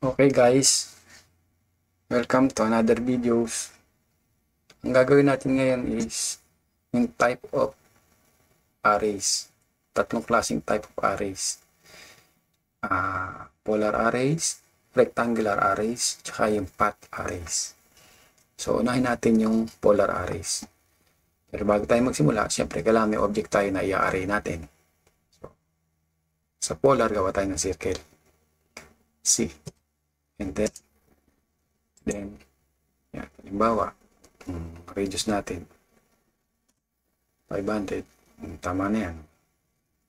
Okay guys, welcome to another videos. Ang gagawin natin ngayon is yung type of arrays. Tatlong klaseng type of arrays. Polar arrays, rectangular arrays, tsaka yung path arrays. So unahin natin yung polar arrays. Pero bago tayo magsimula, syempre kailangan may object tayo na i-array natin. So, sa polar, gawa tayo ng circle. C. Enter. Then, yan. Halimbawa, radius natin 500. Tama na yan.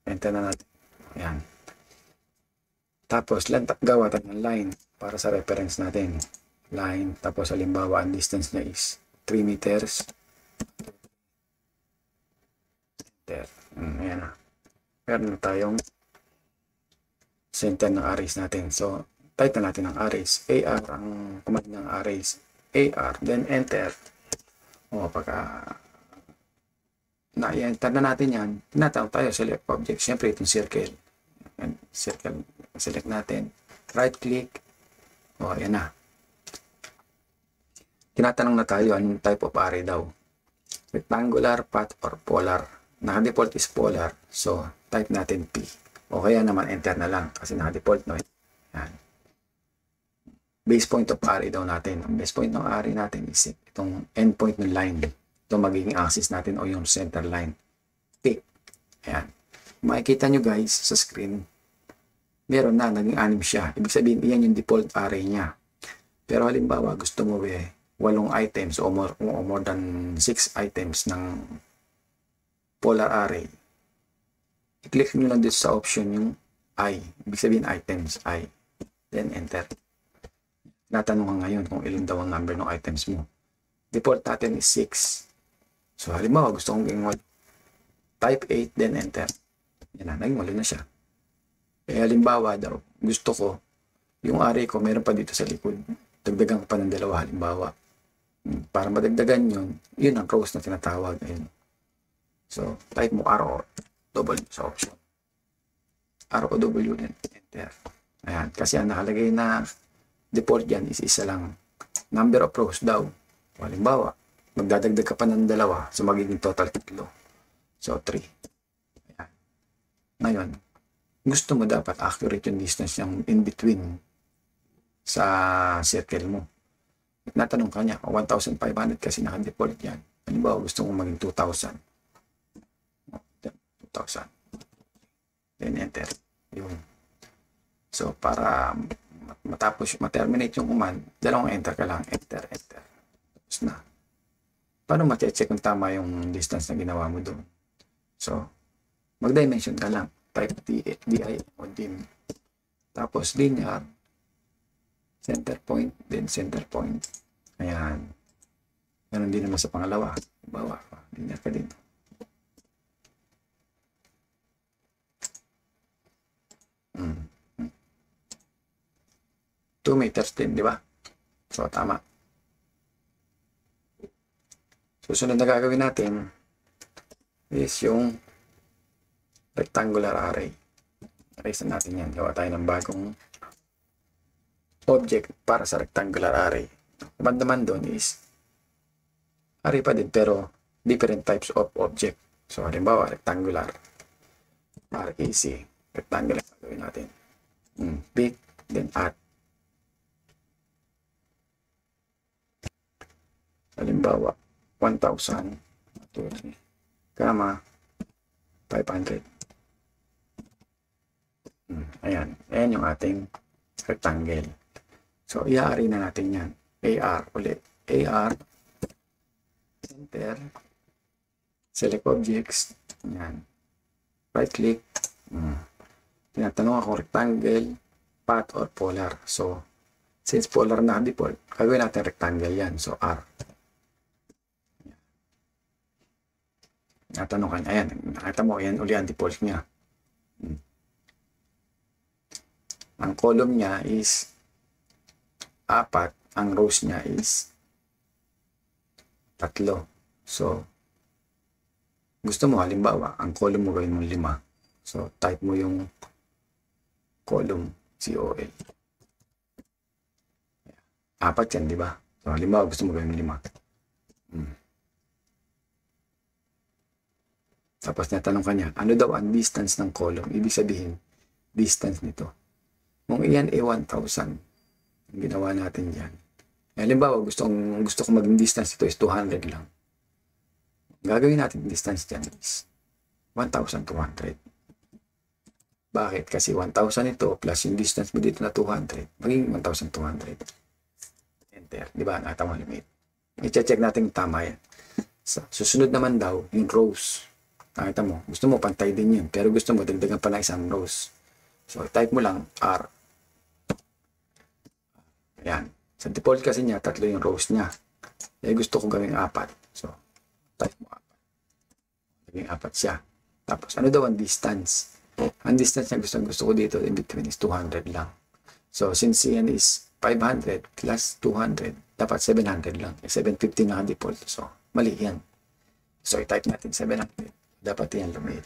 Enter na natin. Yan. Tapos, gawa tayo ng line para sa reference natin. Line. Tapos, halimbawa, ang distance niya is 3 meters. Enter. Ayan na. Meron na tayong center ng arrays natin. So, type na natin ang arrays. AR ang command ng arrays. AR, then enter. O, pagka na-enter na natin yan, tinatawag tayo select object. Siyempre, itong circle. And circle, select natin. Right click. O, ayan na. Tinatanong na tayo anong type of array daw. Rectangular, path, or polar. Naka-default is polar. So, type natin P. O kaya naman enter na lang kasi naka-default no. Yan. Base point of array daw natin. Ang base point ng array natin is itong endpoint ng line. Ito magiging axis natin o yung center line. Pick. Ayan. Makikita nyo guys sa screen, meron na, naging 6 siya. Ibig sabihin, iyan yung default array niya. Pero halimbawa, gusto mo 8 items o more than 6 items ng polar array. I-click nyo lang dito sa option yung I. Ibig sabihin items, I. Then enter. Natanong ka ngayon kung ilan daw ang number ng items mo. Default natin is 6. So halimbawa gusto kong gawin type 8 then enter. Yan na, naging 8 na siya. Eh halimbawa daw, gusto ko yung array ko meron pa dito sa likod. Dagdagan ko pa ng 2 halimbawa. Para madagdagan yun ang rows na tinatawag. Ayun. So type mo R o W sa option. R o W then enter. Ayan, kasi ang nakalagay na default yan is isa lang. Number of rows daw. Halimbawa, magdadagdag ka pa ng 2, so magiging total 3. So 3. Ayan. Ngayon, gusto mo dapat accurate yung distance yung in between sa circle mo. Natanong ka niya, 1,500 kasi naka-default yan. Halimbawa, gusto mo maging 2,000. 2,000. Then enter. Yun. So, para matapos ma-terminate yung command, 2 enter ka lang. Enter. Tapos na. Paano ma-check kung tama yung distance na ginawa mo doon? So, mag-dimension ka lang. Type DI o dim. Tapos linear. Center point. Then center point. Ayan. Ganun din naman sa pangalawa. Bawa. Linear ka din. Hmm. 2 meters din, di ba? So, tama. Susunod na gagawin natin is yung rectangular array. Erase na natin yan. Gawa tayo ng bagong object para sa rectangular array. Command naman doon is array pa din pero different types of object. So, halimbawa, rectangular. RAC. Rectangular gagawin natin. Pick, then add. Halimbawa, 1,000, 2, kama, 500. Ayan. Ayan yung ating rectangle. So, i-array na natin yan. AR ulit. AR, enter, select objects. Ayan. Right click. Tinatanong ako rectangle, path, or polar. So, since polar na default, gagawin natin rectangle yan. So, R. Natanong ka niya. Ayan, nakita mo, yan uli ang default niya. Ang column niya is 4. Ang rows niya is 3. So, gusto mo, halimbawa, ang column mo gawin mo 5. So, type mo yung column, COL. Apat yan, di ba? So, halimbawa, gusto mo gawin 5. Tapos natanong ka niya, ano daw ang distance ng column? Ibig sabihin, distance nito. Kung iyan ay 1,000, ang ginawa natin dyan. Halimbawa, gusto ko maging distance ito is 200 lang. Ang gagawin natin distance dyan is 1,200. Bakit? Kasi 1,000 ito plus yung distance mo dito na 200, maging 1,200. Enter. Di ba? Tama limit. I-check natin yung tama yan. So, susunod naman daw, yung rows. Nakita mo, gusto mo pantay din yun, pero gusto mo dagdagan pa ng isang rows. So, type mo lang R. Ayan. Sa default kasi niya, 3 yung rows niya. Kaya gusto ko gawing 4. So, type mo 4. Gawing 4 siya. Tapos, ano daw ang distance? Ang distance niya gusto ko dito in between is 200 lang. So, since yan is 500 plus 200, dapat 700 lang. 750 na default. So, mali yan. So, i-type natin 700. Dapat yan lumit.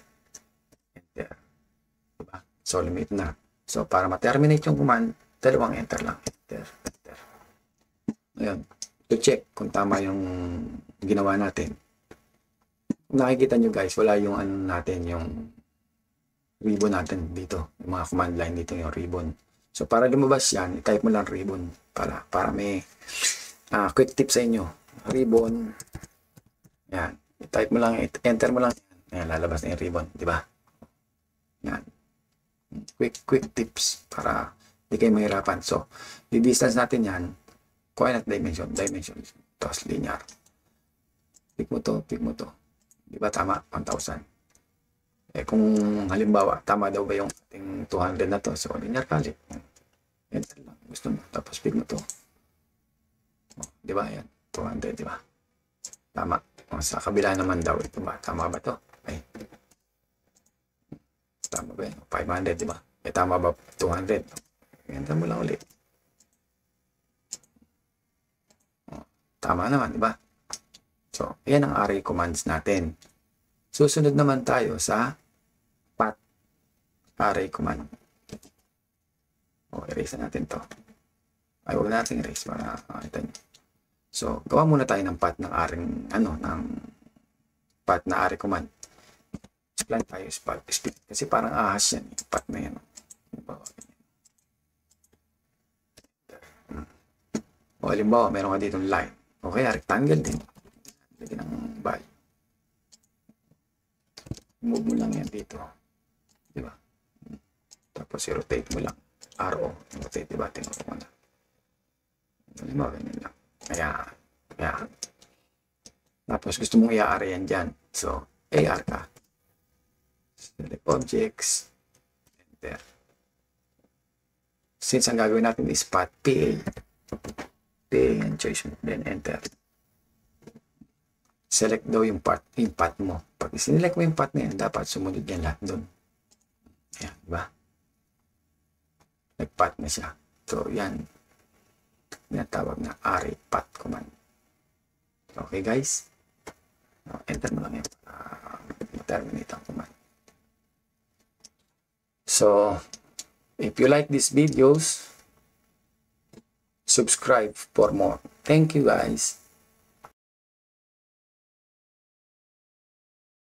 Enter. Diba? So, lumit na. So, para ma-terminate yung command, 2 enter lang. Enter. Enter. Ngayon, to check kung tama yung ginawa natin. Kung nakikita nyo guys, wala yung ano natin, yung ribbon natin dito. Yung mga command line dito, yung ribbon. So, para lumabas yan, i-type mo lang ribbon. Para may quick tip sa inyo. Ribbon. Yan. I-type mo lang, enter mo lang. Ayan, lalabas na yung ribbon, di ba? Yan. Quick tips para di kayo mahirapan. So, the distance natin yan, coordinate dimension, tapos linear. Pick mo to. Di ba tama? 1,000. Eh, kung halimbawa, tama daw ba yung ating 200 na to? So, linear kali. Enter lang. Gusto mo. Tapos, pick mo to. Di ba? Yan. 200, di ba? Tama. Sa kabila naman daw, ito ba? Tama ba to? Ay. Tama ba yun? 500, di ba? Eh, tama ba 200? Enter mo lang ulit. Tama naman, di ba? So, yan ang array commands natin. Susunod naman tayo sa path array command. O, erase na natin to. Ay, huwag natin erase para makita nyo. So, gawa muna tayo ng path ng path na array command. Plan tayo split. Kasi parang ahas yan. Yung path na yan. O, halimbawa, meron ka ditong line. O kaya, rectangle din. Lagyan ng value. Move mo lang yan dito. Diba? Tapos, i-rotate mo lang. RO. Rotate, diba? Tinuro mo na. Halimbawa, ganyan lang. Ayan. Tapos, gusto mong i-array yan dyan. So, AR ka. Select objects. Enter. Since ang gagawin natin is path PA. Then, choice mo. Then, enter. Select daw yung path mo. Pag sinelect mo yung path na yan, dapat sumunod yan lahat doon. Ayan, diba? Nag-path na siya. So, yan. Yan tawag na array path command. Okay, guys? Enter mo lang yan. Terminate ang command. So, if you like these videos, subscribe for more. Thank you, guys.